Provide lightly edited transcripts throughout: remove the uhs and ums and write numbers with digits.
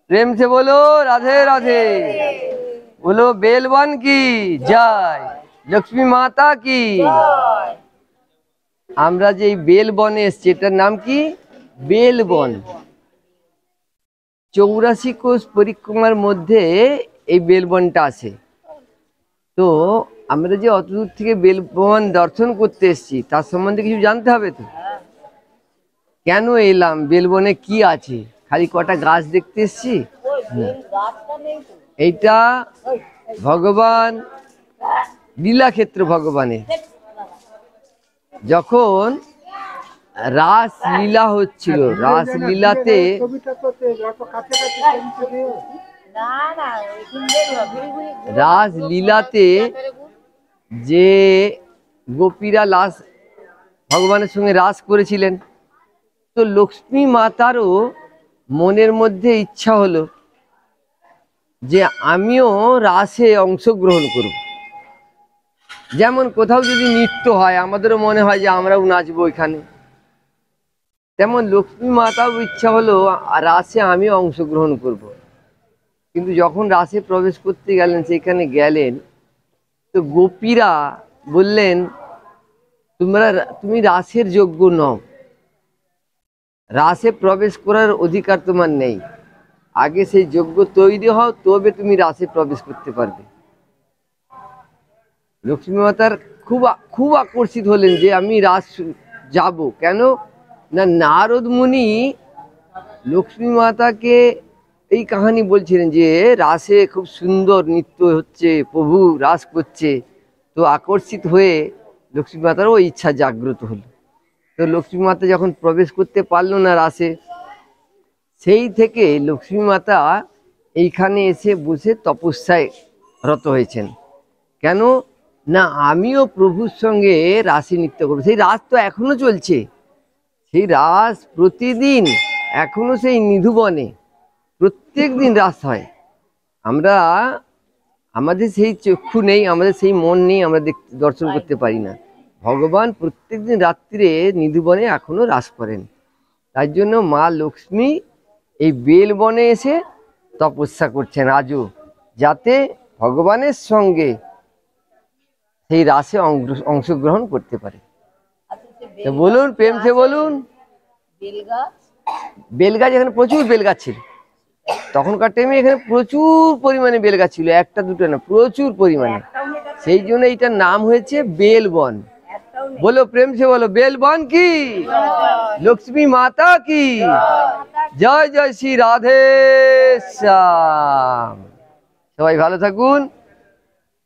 प्रेम से बोलो राधे राधे। बोलो बेलवन की जय, लक्ष्मी माता की। আমরা যে বেলবনে এসেছি এটার নাম কি? বেলবন। 84 কোষ পরিক্রমার মধ্যে এই বেলবনটা আছে। তো আমরা যে অত দূর থেকে বেলবন দর্শন করতে এসেছি তার সম্বন্ধে কিছু জানতে হবে তো। কেন এলাম, বেলবনে কি আছে? খালি কটা গাছ দেখতে এসেছি? এইটা ভগবান লীলাক্ষেত্র। ভগবানের যখন রাসলীলা হচ্ছিল, রাসলীলাতে যে গোপীরা ভগবানের সঙ্গে রাস করেছিলেন, তো লক্ষ্মী মাতারও মনের মধ্যে ইচ্ছা হলো যে আমিও রাসে অংশগ্রহণ করব। যেমন কোথাও যদি নৃত্য হয় আমাদেরও মনে হয় যে আমরাও নাচবো এখানে, তেমন লক্ষ্মী মাতাও ইচ্ছা হলো রাসে আমিও অংশগ্রহণ করব। কিন্তু যখন রাসে প্রবেশ করতে গেলেন, সেখানে গেলেন, তো গোপীরা বললেন তুমি রাসের যোগ্য নও, রাসে প্রবেশ করার অধিকার তোমার নেই, আগে সেই যোগ্য তৈরি হও তবে তুমি রাসে প্রবেশ করতে পারবে। লক্ষ্মী মাতার খুব আকর্ষিত হলেন যে আমি রাস যাব। কেন না, নারদ মুনি লক্ষ্মী মাতাকে এই কাহিনী বলছিলেন যে রাসে খুব সুন্দর নৃত্য হচ্ছে, প্রভু রাস করছে। তো আকর্ষিত হয়ে লক্ষ্মী মাতারও ইচ্ছা জাগ্রত হলো। তো লক্ষ্মী মাতা যখন প্রবেশ করতে পারলো না রাসে, সেই থেকে লক্ষ্মী মাতা এইখানে এসে বসে তপস্যায় রত হয়েছেন। কেন না, আমিও প্রভুর সঙ্গে রাসে নৃত্য করবো। সেই রাস তো এখনো চলছে, সেই রাস প্রতিদিন এখনো সেই নিধুবনে প্রত্যেক দিন রাস হয়। আমাদের সেই চক্ষু নেই, আমাদের সেই মন নেই, আমরা দর্শন করতে পারি না। ভগবান প্রত্যেক দিন রাত্রিরে নিধুবনে এখনো রাস করেন। তাই জন্য মা লক্ষ্মী এই বেলবনে এসে তপস্যা করছেন আজও, যাতে ভগবানের সঙ্গে সেই রাসে অংশগ্রহণ করতে পারে। তো বলুন, প্রেম সে বলুন। বেলগাছ, এখানে প্রচুর বেলগাছ ছিল তখনকার টাইমে, এখানে প্রচুর পরিমাণে বেলগাছ ছিল, একটা দুটো না, প্রচুর পরিমাণে। সেই জন্য এইটার নাম হয়েছে বেলবন। बोलो प्रेम से बोलो बेलबन की, लक्ष्मी माता की जय। जय श्री राधे श्याम। সবাই ভালো থাকুন,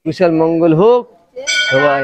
কুশল মঙ্গল হোক সবাই।